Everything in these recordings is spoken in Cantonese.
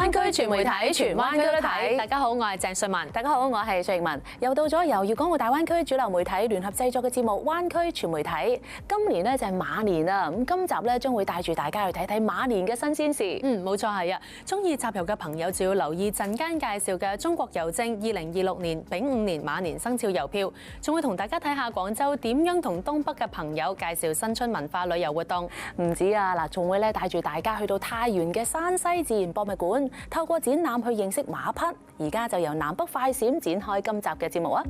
灣區全媒體，荃灣區都睇。大家好，我係鄭瑞文。大家好，我係薛穎文。又到咗由粵港澳大灣區主流媒體聯合製作嘅節目《灣區全媒體》。今年咧就係馬年啦，咁今集咧將會帶住大家去睇睇馬年嘅新鮮事。冇錯係啊，中意集郵嘅朋友就要留意陣間介紹嘅中國郵政2026年丙午年馬年生肖郵票，仲會同大家睇下廣州點樣同東北嘅朋友介紹新春文化旅遊活動。唔止啊，嗱，仲會咧帶住大家去到太原嘅山西自然博物館，透過展覽去認識馬匹。而家就由南北快閃展開今集嘅節目啊！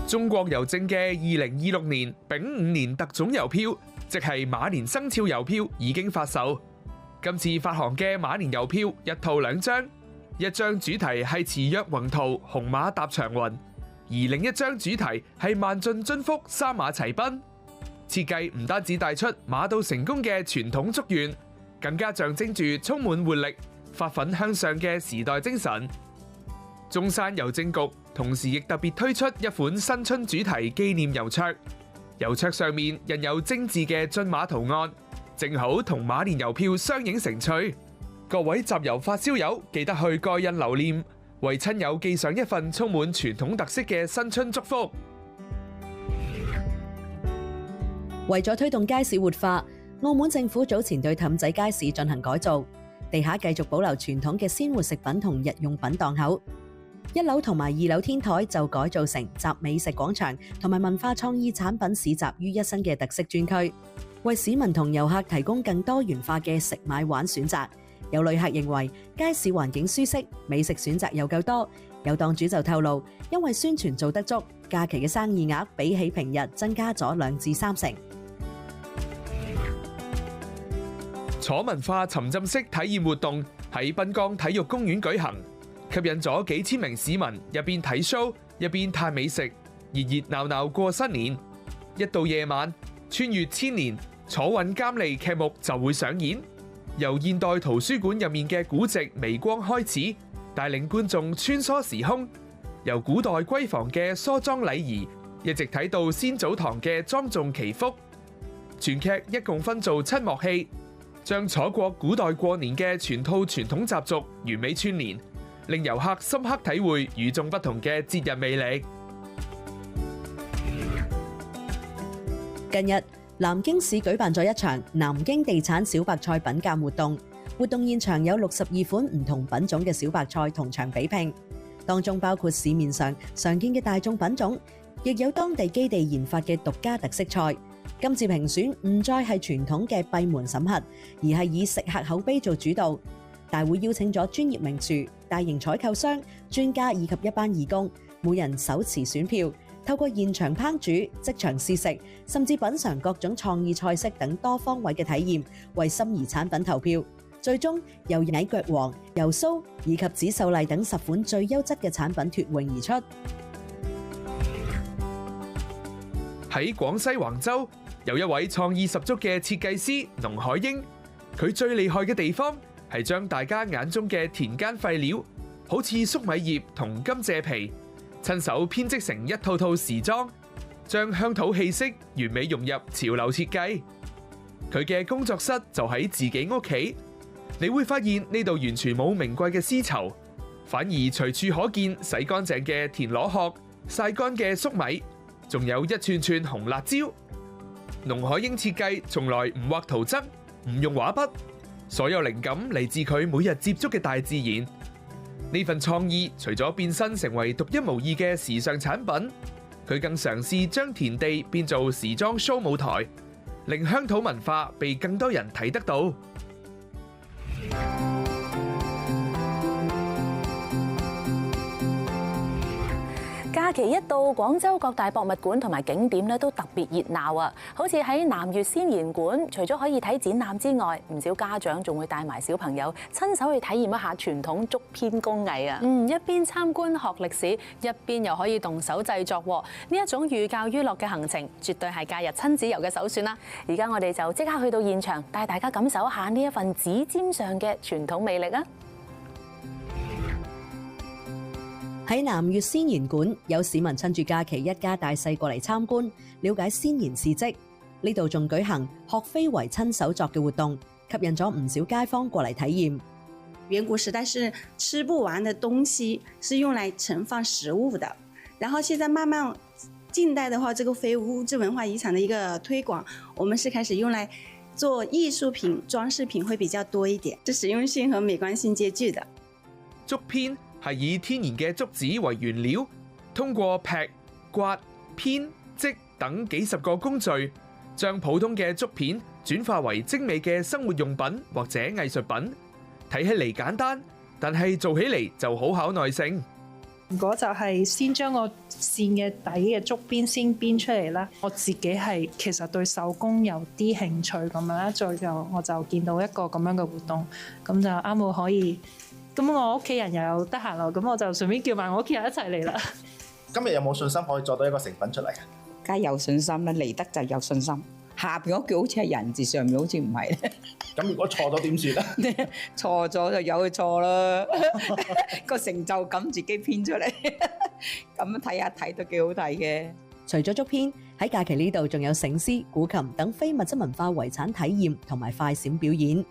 中國郵政嘅2026年丙午年特種郵票，即係馬年生肖郵票已經發售。今次發行嘅馬年郵票一套兩張，一張主題係詞約宏圖，紅馬踏長雲，而另一張主題係萬盡津福，三馬齊奔。設計唔單止帶出馬到成功嘅傳統祝願，更加象徵住充滿活力、發奮向上嘅時代精神。中山郵政局同時亦特別推出一款新春主題紀念郵戳，郵戳上面印有精緻嘅駿馬圖案，正好同馬年郵票相映成趣。各位集郵發燒友記得去蓋印留念，為親友寄上一份充滿傳統特色嘅新春祝福。為咗推動街市活化，澳門政府早前對氹仔街市進行改造，地下繼續保留傳統嘅鮮活食品同日用品檔口，一樓同埋二樓天台就改造成集美食廣場同埋文化創意產品市集於一身嘅特色專區，為市民同遊客提供更多元化嘅食買玩選擇。有旅客認為街市環境舒適，美食選擇又夠多。有檔主就透露，因為宣傳做得足，假期嘅生意額比起平日增加咗2至3成。楚文化沉浸式體驗活動喺濱江體育公園舉行，吸引咗幾千名市民一邊睇 show 一邊嘆美食，熱熱鬧鬧過新年。一到夜晚，穿越千年楚韻監利劇目就會上演，由現代圖書館入面嘅古籍微光開始，帶領觀眾穿梭時空，由古代閨房嘅梳妝禮儀，一直睇到先祖堂嘅莊重祈福。全劇一共分做7幕戲，將楚國古代過年嘅全套傳統習俗完美串聯，令遊客深刻體會與眾不同嘅節日魅力。近日，南京市舉辦咗一場南京地產小白菜品鑑活動，活動現場有62款唔同品種嘅小白菜同場比拼，當中包括市面上常見嘅大眾品種，亦有當地基地研發嘅獨家特色菜。今次評選唔再係傳統嘅閉門審核，而係以食客口碑做主導。大會邀請咗專業名廚、大型採購商、專家以及一班義工，每人手持選票，透過現場烹煮、即場試食，甚至品嘗各種創意菜式等多方位嘅體驗，為心儀產品投票。最終由矮腳王、油酥以及紫秀麗等10款最優質嘅產品脫穎而出。喺廣西橫州，有一位創意十足嘅設計師農海英，佢最厲害嘅地方係將大家眼中嘅田間廢料，好似粟米葉同甘蔗皮，親手編織成一套套時裝，將鄉土氣息完美融入潮流設計。佢嘅工作室就喺自己屋企，你會發現呢度完全冇名貴嘅絲綢，反而隨處可見洗乾淨嘅田螺殼、曬乾嘅粟米，仲有一串串紅辣椒。農海英設計從來唔畫圖則，唔用畫筆，所有靈感嚟自佢每日接觸嘅大自然。呢份創意除咗變身成為獨一無二嘅時尚產品，佢更嘗試將田地變做時裝 show 舞台，令鄉土文化被更多人睇得到。假期一到，廣州各大博物館同埋景點咧都特別熱鬧啊！好似喺南粵先賢館，除咗可以睇展覽之外，唔少家長仲會帶埋小朋友親手去體驗一下傳統竹編工藝啊！一邊參觀學歷史，一邊又可以動手製作喎。呢一種寓教於樂嘅行程，絕對係假日親子遊嘅首選啦！而家我哋就即刻去到現場，帶大家感受一下呢一份指尖上嘅傳統魅力啊！喺南粵先賢館，有市民趁住假期一家大細過嚟參觀，了解先賢事蹟。呢度仲舉行學非遺親手作嘅活動，吸引咗唔少街坊過嚟體驗。遠古時代是吃不完的東西，是用來盛放食物的。然後現在慢慢近代的話，這個非物質文化遺產的一個推廣，我們是開始用來做藝術品、裝飾品會比較多一點，是實用性和美觀性兼具的。竹編係以天然嘅竹子為原料，通過劈、刮、編、織等幾十個工序，將普通嘅竹片轉化為精美嘅生活用品或者藝術品。睇起嚟簡單，但係做起嚟就好考耐性。如果就係先將個線嘅底嘅竹邊先編出嚟啦，我自己係其實對手工有啲興趣咁樣啦，再就我就見到一個咁樣嘅活動，咁就啱好可以，咁我屋企人又有得閒咯，咁我就順便叫埋我屋企人一齊嚟啦。今日有冇信心可以做到一個成品出嚟？梗係有信心啦，嚟得就有信心。下邊嗰句好似係人字，上面好似唔係咧。咁如果錯咗點算咧？錯咗就有佢錯啦，個成就感自己編出嚟，咁睇下睇都幾好睇嘅。除咗竹編，喺假期呢度仲有醒獅、古琴等非物質文化遺產體驗同埋快閃表演。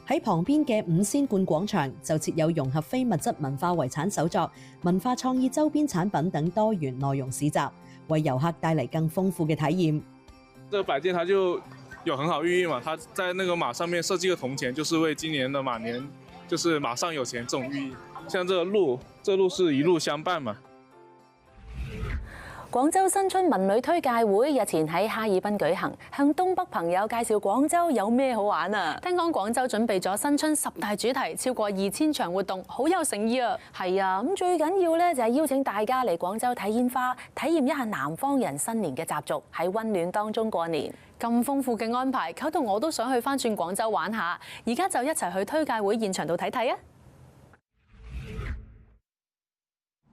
喺旁邊嘅五仙觀廣場就設有融合非物質文化遺產手作、文化創意周邊產品等多元內容市集，為遊客帶嚟更豐富嘅體驗。這個擺件它就有很好寓意嘛，它在那個馬上面設計個銅錢，就是為今年的馬年，就是馬上有錢這種寓意。像這個鹿，這鹿是一路相伴嘛。廣州新春文旅推介會日前喺哈爾濱舉行，向東北朋友介紹廣州有咩好玩啊！聽講廣州準備咗新春10大主題，超過2000場活動，好有誠意啊！係啊，咁最緊要咧就係邀請大家嚟廣州睇煙花，體驗一下南方人新年嘅習俗，喺溫暖當中過年。咁豐富嘅安排，搞到我都想去翻轉廣州玩下。而家就一齊去推介會現場度睇睇啊！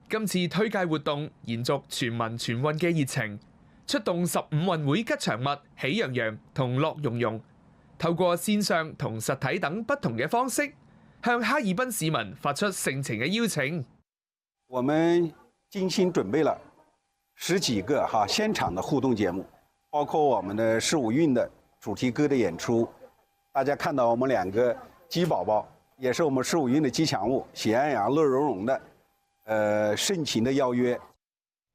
今次推介活動延續全民全運嘅熱情，出動15運會吉祥物喜洋洋同樂融融，透過線上同實體等不同嘅方式，向哈爾濱市民發出盛情嘅邀請。我們精心準備了10幾個現場的互動節目，包括我們的15運的主題歌的演出。大家看到我們2個雞寶寶，也是我們15運的吉祥物，喜洋洋樂融融的。盛情的邀約，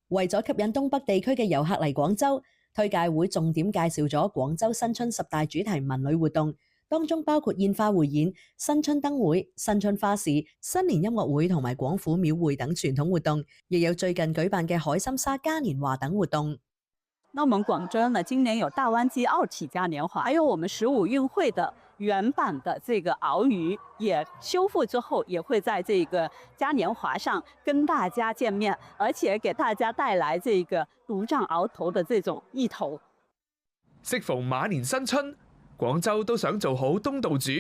為咗吸引東北地區嘅遊客嚟廣州，推介會重點介紹咗廣州新春10大主題文旅活動，當中包括煙花匯演、新春燈會、新春花市、新年音樂會同埋廣府廟會等傳統活動，亦有最近舉辦嘅海心沙嘉年華等活動。那我們廣州呢，今年有大灣機奧體嘉年華，還有我們15運會的原版的這個鰲魚也修復之後，也會在這個嘉年華上跟大家見面，而且給大家帶來這個獨佔鰲頭的這種意頭。適逢馬年新春，廣州都想做好東道主，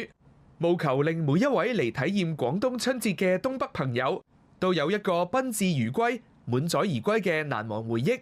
務求令每一位嚟體驗廣東春節嘅東北朋友都有一個賓至如歸、滿載而歸嘅難忘回憶。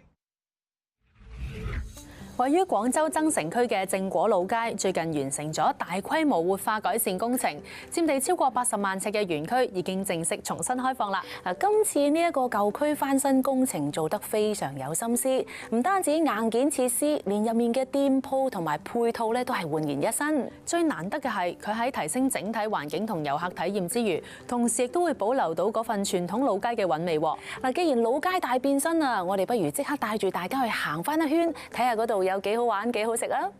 位於廣州增城區嘅正果老街，最近完成咗大規模活化改善工程，佔地超過80萬尺嘅園區已經正式重新開放啦。今次呢一個舊區翻新工程做得非常有心思，唔單止硬件設施，連入面嘅店鋪同埋配套咧都係煥然一新。最難得嘅係佢喺提升整體環境同遊客體驗之餘，同時亦都會保留到嗰份傳統老街嘅韻味喎。嗱，既然老街大變身啊，我哋不如即刻帶住大家去行翻一圈，睇下嗰度有幾好玩幾好食啊！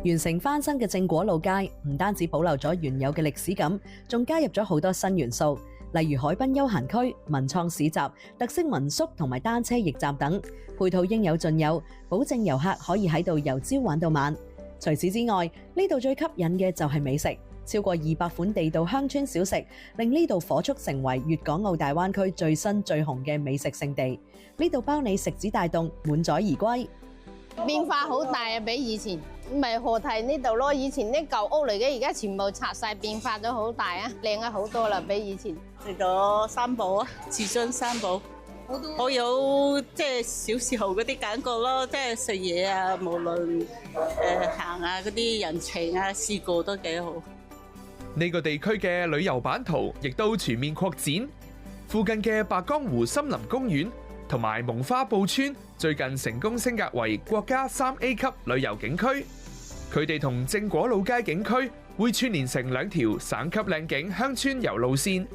完成翻新嘅正果老街，唔單止保留咗原有嘅歷史感，仲加入咗好多新元素，例如海濱休閒區、文創市集、特色民宿同埋單車驛站等，配套應有盡有，保證遊客可以喺度由朝玩到晚。除此之外，呢度最吸引嘅就係美食。超過200款地道鄉村小食，令呢度火速成為粵港澳大灣區最新最紅嘅美食勝地。呢度包你食指大動，滿載而歸。變化好大啊！比以前咪河堤呢度咯，以前啲舊屋嚟嘅，而家全部拆晒，變化咗好大啊，靚咗好多啦，比以前。食咗三寶啊，至尊三寶，好有即係小時候嗰啲感覺咯，即係食嘢啊，無論行啊嗰啲人情啊，試過都幾好。呢個地區嘅旅遊版圖亦都全面擴展，附近嘅白江湖森林公園同埋蒙花布村最近成功升格為國家3A 級旅遊景區。佢哋同正果老街景區會串連成2條省級靚景鄉村遊路線。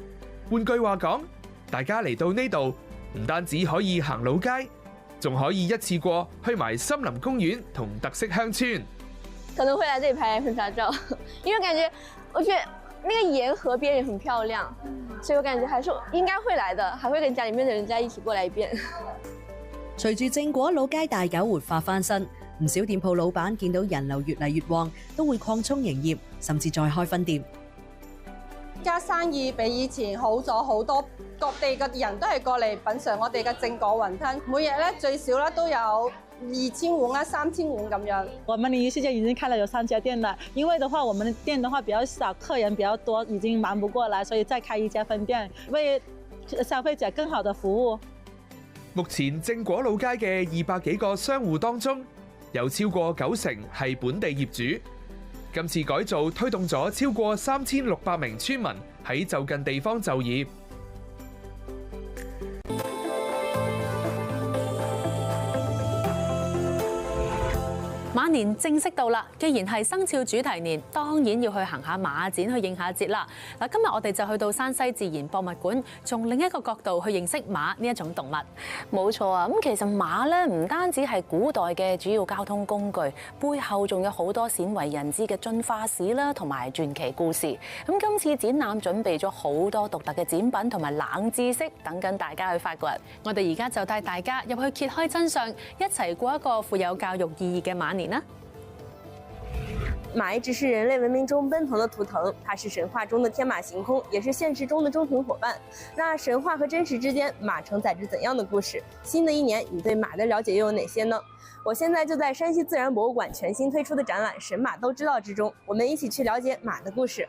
換句話講，大家嚟到呢度唔單止可以行老街，仲可以一次過去埋森林公園同特色鄉村。可能會來這裡拍婚紗照，因為感覺我覺得那個沿河邊也很漂亮，所以我感覺還是應該會來的，還會跟家裡面的人家一起過來一遍。隨住正果老街大搞活化翻新，唔少店鋪老闆見到人流越嚟越旺，都會擴充營業，甚至再開分店。而家生意比以前好咗好多，各地嘅人都係過嚟品嚐我哋嘅正果雲吞，每日咧最少咧都有2000碗啊、3000碗咁樣。我們林魚世界已經開了有3家店了，因為的話我們的店的話比較少，客人比較多，已經忙不過來，所以再開1家分店，為消費者更好的服務。目前正果老街嘅200幾個商戶當中，有超過90%係本地業主。今次改造推動咗超過3600名村民喺就近地方就業。馬年正式到啦，既然係生肖主題年，當然要去行下馬展去應下節啦。嗱，今日我哋就去到山西自然博物館，從另一個角度去認識馬呢一種動物。冇錯啊！咁其實馬咧唔單止係古代嘅主要交通工具，背後仲有好多鮮為人知嘅進化史啦，同埋傳奇故事。咁今次展覽準備咗好多獨特嘅展品同埋冷知識，等緊大家去發掘。我哋而家就帶大家入去揭開真相，一齊過一個富有教育意義嘅馬年啦！馬一直是人類文明中奔騰的圖騰，它是神話中的天馬行空，也是現實中的忠誠夥伴。那神話和真實之間，馬承載着怎樣的故事？新的一年，你對馬的了解又有哪些呢？我現在就在山西自然博物館全新推出的展覽《神馬都知道》之中，我們一起去了解馬的故事。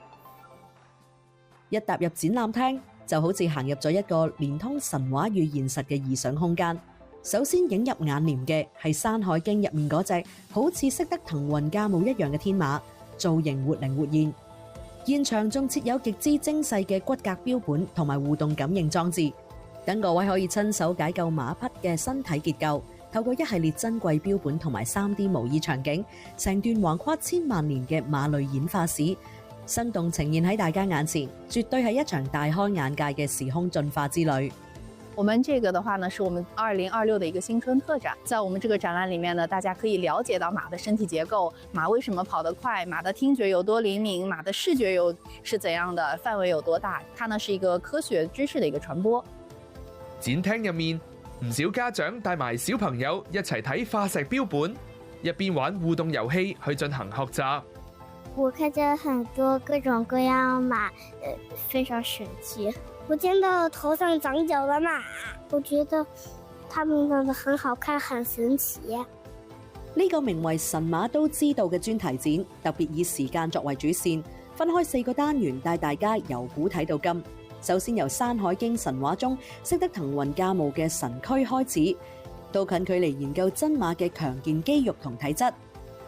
一踏入展覽廳，就好似行入咗一個連通神話與現實嘅異想空間。首先映入眼簾嘅係《山海經》入面嗰隻好似識得騰雲駕霧一樣嘅天馬，造型活靈活現。現場仲設有極之精細嘅骨骼標本同埋互動感應裝置，等各位可以親手解構馬匹嘅身體結構，透過一系列珍貴標本同埋 3D 模擬場景，成段橫跨千萬年嘅馬類演化史，生動呈現喺大家眼前，絕對係一場大開眼界嘅時空進化之旅。我們這個的話呢，是我們2026的一個新春特展。在我們這個展覽裡面呢，大家可以了解到馬的身體結構，馬為什麼跑得快，馬的聽覺有多靈敏，馬的視覺又是怎樣的，範圍有多大。它呢是一個科學知識的一個傳播。展廳入面，唔少家長帶埋小朋友一齊睇化石標本，一邊玩互動遊戲去進行學習。我看見很多各種各樣馬，非常神奇。我見到頭上長角的馬，我覺得它們長得很好看，很神奇。呢個名為《神馬都知道》嘅專題展，特別以時間作為主線，分開4個單元，帶大家由古睇到今。首先由《山海經》神話中識得騰雲駕霧嘅神駒開始，到近距離研究真馬嘅強健肌肉同體質，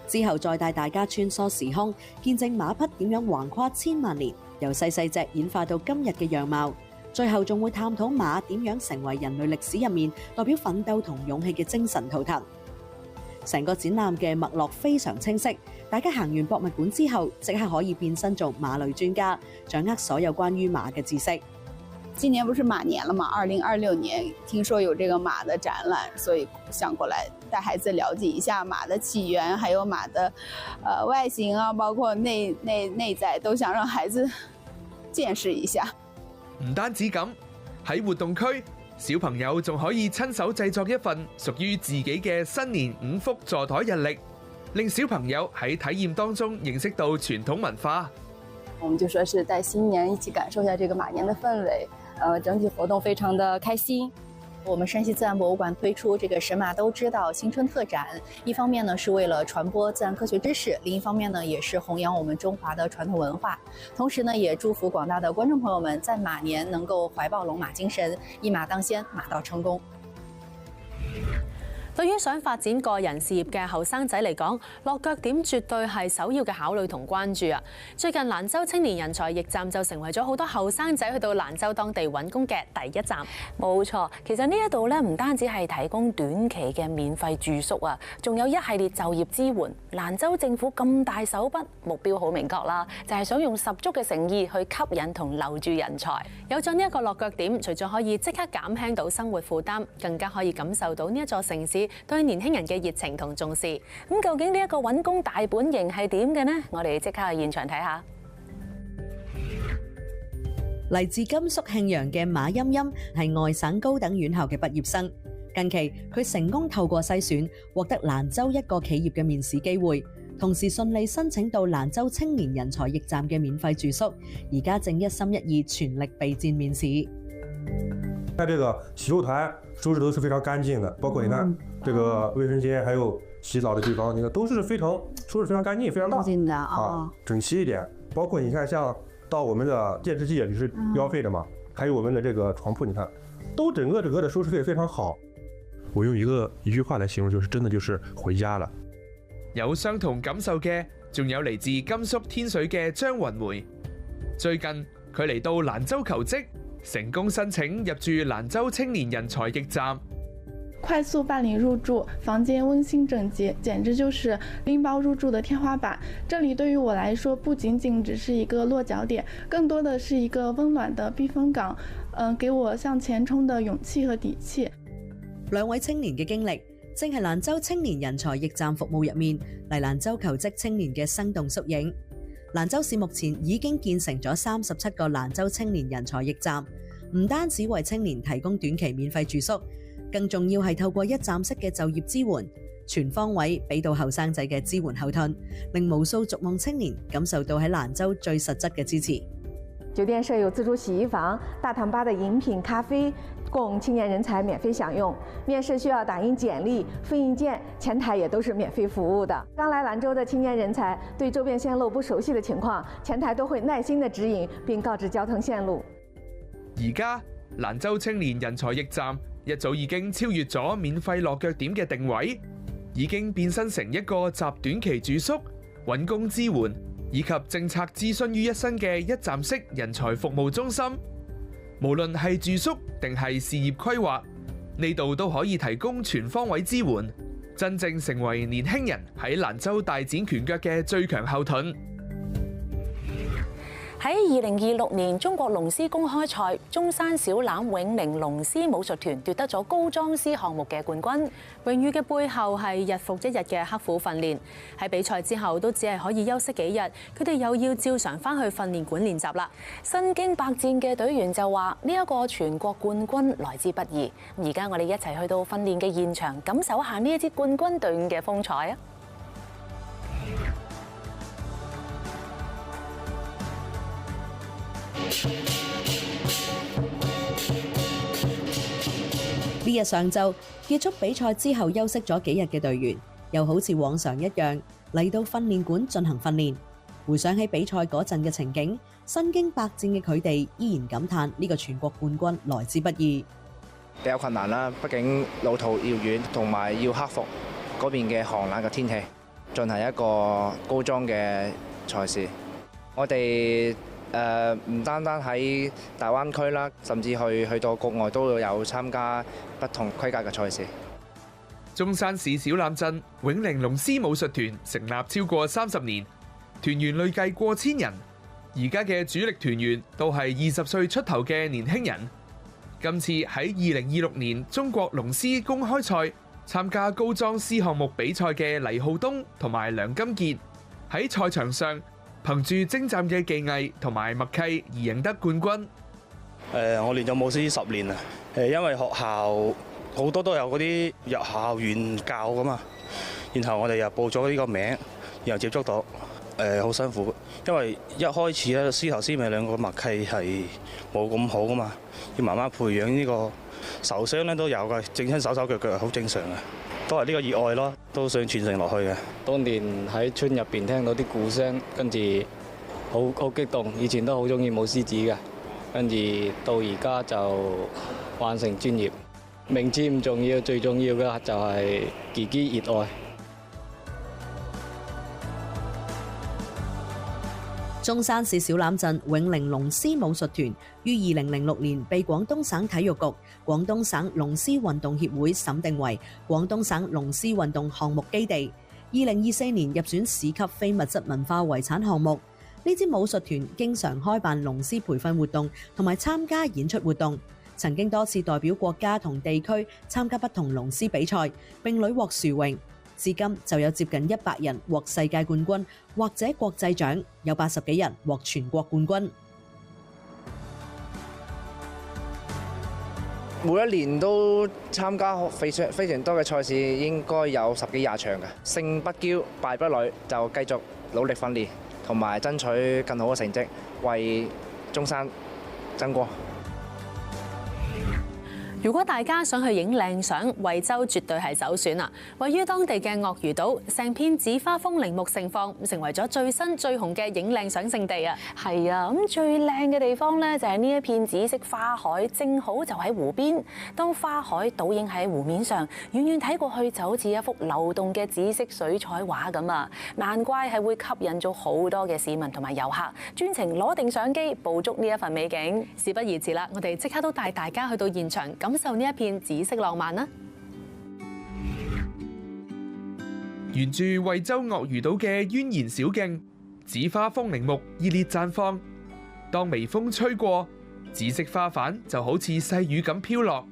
之後再帶大家穿梭時空，見證馬匹點樣橫跨千萬年，由細細隻演化到今日嘅樣貌。最後仲會探討馬點樣成為人類歷史入面代表奮鬥同勇氣嘅精神圖騰。成個展覽嘅脈絡非常清晰，大家行完博物館之後，即刻可以變身做馬類專家，掌握所有關於馬嘅知識。今年不是馬年了嘛，2026年聽說有這個馬的展覽，所以想過來帶孩子了解一下馬的起源，還有馬的外形啊，包括內在，都想讓孩子見識一下。唔單止咁，喺活動區，小朋友仲可以親手製作一份屬於自己嘅新年5福座台日曆，令小朋友喺體驗當中認識到傳統文化。我們就說是在新年一起感受一下這個馬年的氛圍，整體活動非常的開心。我們山西自然博物館推出這個神馬都知道新春特展，一方面呢是為了傳播自然科學知識，另一方面呢也是弘揚我們中華的傳統文化，同時呢也祝福廣大的觀眾朋友們在馬年能夠懷抱龍馬精神，一馬當先，馬到成功。對於想發展個人事業嘅後生仔嚟講，落腳點絕對係首要嘅考慮同關注啊！最近蘭州青年人才驛站就成為咗好多後生仔去到蘭州當地揾工嘅第一站。冇錯，其實呢一度咧唔單止係提供短期嘅免費住宿啊，仲有一系列就業支援。蘭州政府咁大手筆，目標好明確啦，就係想用十足嘅誠意去吸引同留住人才。有咗呢一個落腳點，除咗可以即刻減輕到生活負擔，更加可以感受到呢一座城市對年輕人嘅熱情同重視。咁究竟呢一個揾工大本營係點嘅呢？我哋即刻去現場睇下。嚟自甘肅慶陽嘅馬欣欣係外省高等院校嘅畢業生。近期佢成功透過篩選獲得蘭州一個企業嘅面試機會，同時順利申請到蘭州青年人才驛站嘅免費住宿，而家正一心一意全力備戰面試。它這個洗漱台收拾都是非常乾淨的，包括你看這個衛生間還有洗澡的地方，你看都是非常收拾非常乾淨，非常大啊，整齊一點。包括你看像到我們的電視機也是標配的嘛，還有我們的這個床鋪，你看都整個的收拾得非常好。我用一句話來形容，就是真的就是回家了。有相同感受嘅，仲有嚟自甘肅天水嘅張雲梅。最近佢嚟到蘭州求職，成功申請入住蘭州青年人才驛站。快速辦理入住，房間溫馨整潔，簡直就是拎包入住的天花板。這裡對於我來說，不僅僅只是一個落腳點，更多的是一個溫暖的避風港，給我向前衝的勇氣和底氣。兩位青年嘅經歷，正係蘭州青年人才驛站服務入面嚟蘭州求職青年嘅生動縮影。蘭州市目前已經建成咗37個蘭州青年人才驛站，唔單止為青年提供短期免費住宿，更重要係透過一站式嘅就業支援，全方位俾到後生仔嘅支援後盾，令無數逐夢青年感受到喺蘭州最實質嘅支持。酒店設有自助洗衣房、大堂吧的飲品、咖啡，供青年人才免費享用。面試需要打印簡歷、複印件，前台也都是免費服務的。剛來蘭州的青年人才對周邊線路不熟悉的情況，前台都會耐心的指引並告知交通線路。而家蘭州青年人才驛站一早已經超越咗免費落腳點嘅定位，已經變身成一個集短期住宿、揾工支援以及政策諮詢於一身嘅一站式人才服務中心。無論係住宿定係事業規劃，呢度都可以提供全方位支援，真正成為年輕人喺蘭州大展拳腳嘅最強後盾。喺2026年中國龍獅公開賽，中山小欖永寧龍獅武術團奪得咗高裝獅項目嘅冠軍。榮譽嘅背後係日復一日嘅刻苦訓練。喺比賽之後都只係可以休息幾日，佢哋又要照常翻去訓練館練習啦。身經百戰嘅隊員就話：呢一個全國冠軍來之不易。而家我哋一齊去到訓練嘅現場，感受下呢一支冠軍隊伍嘅風采啊！呢日上晝結束比賽之後休息咗幾日嘅隊員，又好似往常一樣嚟到訓練館進行訓練。回想起比賽嗰陣嘅情景，身經百戰嘅佢哋依然感嘆呢個全國冠軍來之不易。比較困難啦，畢竟路途遙遠，同埋要克服嗰邊嘅寒冷嘅天氣，進行一個高裝嘅賽事。我哋唔單單喺大灣區啦，甚至去到國外都有參加不同規格嘅賽事。中山市小欖鎮永寧龍獅武術團成立超過30年，團員累計過千人。而家嘅主力團員都係20歲出頭嘅年輕人。今次喺2026年中國龍獅公開賽參加高裝獅項目比賽嘅黎浩東同埋梁金傑喺賽場上憑住精湛嘅技藝同埋默契而贏得冠軍。我練咗武師10年啦。因為學校好多都有嗰啲入校園教噶嘛，然後我哋又報咗呢個名，然後接觸到，好辛苦。因為一開始咧獅頭獅尾兩個默契係冇咁好噶嘛，要慢慢培養呢個受傷咧都有嘅，整親手手腳腳係好正常嘅。都係呢個熱愛咯，都想傳承落去嘅。當年喺村入邊聽到啲鼓聲，跟住好激動。以前都好中意舞獅子嘅，跟住到而家就玩成專業。名次唔重要，最重要嘅就係自己熱愛。中山市小欖鎮永寧龍獅武術團於2006年被廣東省體育局、廣東省龍獅運動協會審定為廣東省龍獅運動項目基地。2024年入選市級非物質文化遺產項目。呢支武術團經常開辦龍獅培訓活動同埋參加演出活動，曾經多次代表國家同地區參加不同龍獅比賽，並屢獲殊榮。至今就有接近100人獲世界冠軍或者國際獎，有80幾人獲全國冠軍。每一年都參加非常多嘅賽事，應該有10幾20場嘅。勝不驕，敗不餒，就繼續努力訓練，同埋爭取更好嘅成績，為中山爭光。如果大家想去影靚相，惠州絕對係首選啦！位於當地嘅鱷魚島，成片紫花風鈴木盛放，成為咗最新最紅嘅影靚相勝地啊！係啊，咁最靚嘅地方咧就係呢一片紫色花海，正好就喺湖邊。當花海倒影喺湖面上，遠遠睇過去就好似一幅流動嘅紫色水彩畫咁啊！難怪係會吸引咗好多嘅市民同埋遊客，專程攞定相機捕捉呢一份美景。事不宜遲啦，我哋即刻都帶大家去到現場感受呢一片紫色浪漫啦！沿住惠州鱷魚島嘅蜿蜒小徑，紫花風鈴木熱烈綻放。當微風吹過，紫色花瓣就好似細雨咁飄落，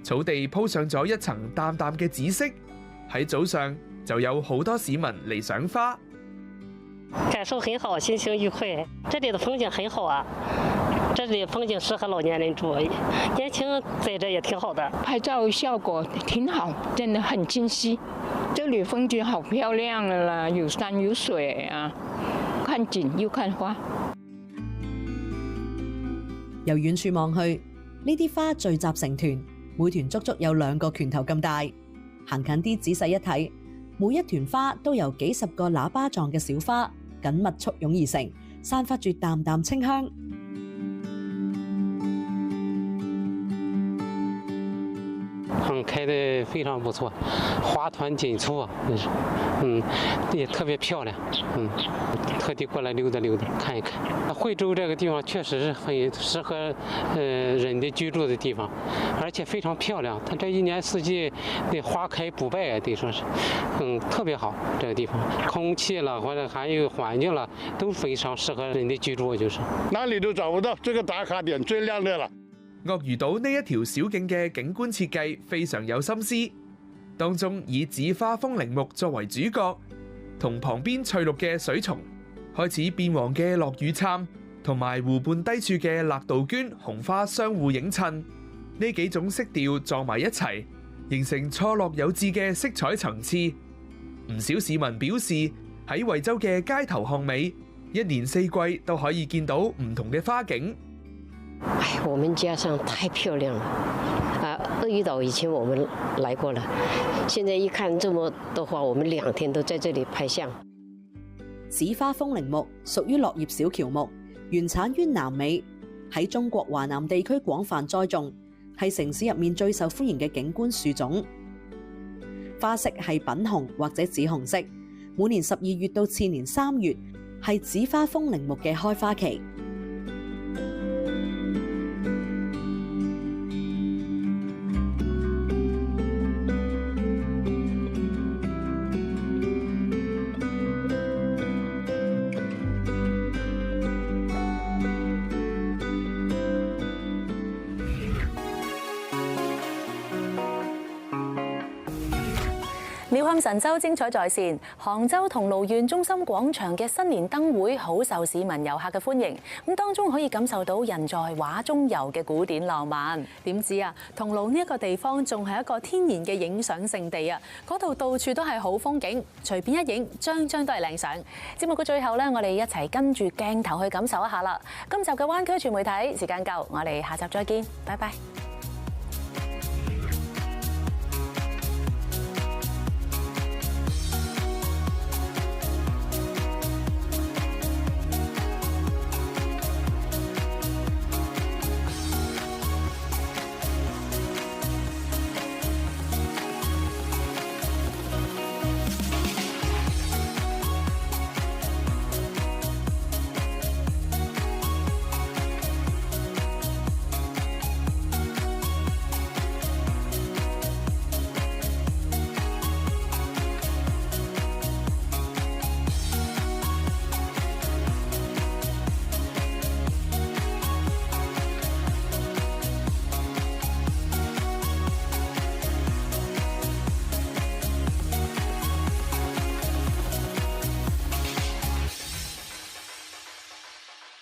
草地鋪上咗一層淡淡嘅紫色。喺早上就有好多市民嚟賞花，感受很好，心情愉快。這裡的風景很好啊。這裡風景適合老年人住，年輕在這也挺好的。拍照效果挺好，真的很清晰。這裡風景好漂亮的啦，有山有水啊，看景又看花。由遠處望去，呢啲花聚集成團，每團足足有2個拳頭咁大。行近啲仔細一睇，每一團花都由幾十個喇叭狀嘅小花緊密簇擁而成，散發住淡淡清香。開得非常不錯，花團錦簇，也特別漂亮，特地過來溜達溜達看一看。惠州這個地方確實是很適合人的居住的地方，而且非常漂亮。它這一年四季的花開不敗，得說是，特別好。這個地方空氣了或者還有環境了都非常適合人的居住，就是哪裡都找不到這個打卡點最亮的了。鱷魚島呢一條小徑嘅景觀設計非常有心思，當中以紫花風鈴木作為主角，同旁邊翠綠嘅水松、開始變黃嘅落雨杉，同埋湖畔低處嘅勒杜鵑紅花相互映襯，呢幾種色調撞埋一齊，形成錯落有致嘅色彩層次。唔少市民表示喺惠州嘅街頭巷尾，一年四季都可以見到唔同嘅花景。哎，我們家鄉太漂亮了啊！鱷魚島以前我們來過了，現在一看這麼多花，我們2天都在這裡拍相。紫花風鈴木屬於落葉小喬木，原產於南美，喺中國華南地區廣泛栽種，係城市入面最受歡迎嘅景觀樹種。花色係品紅或者紫紅色，每年12月到次年3月係紫花風鈴木嘅開花期。鳥瞰神州精彩在線，杭州桐廬縣中心廣場嘅新年燈會好受市民遊客嘅歡迎，咁當中可以感受到人在畫中遊嘅古典浪漫。點知啊，桐廬呢一個地方仲係一個天然嘅影相勝地啊！嗰度到處都係好風景，隨便一影，張張都係靚相。節目嘅最後咧，我哋一齊跟住鏡頭去感受一下啦。今集嘅灣區全媒體時間夠，我哋下集再見，拜拜。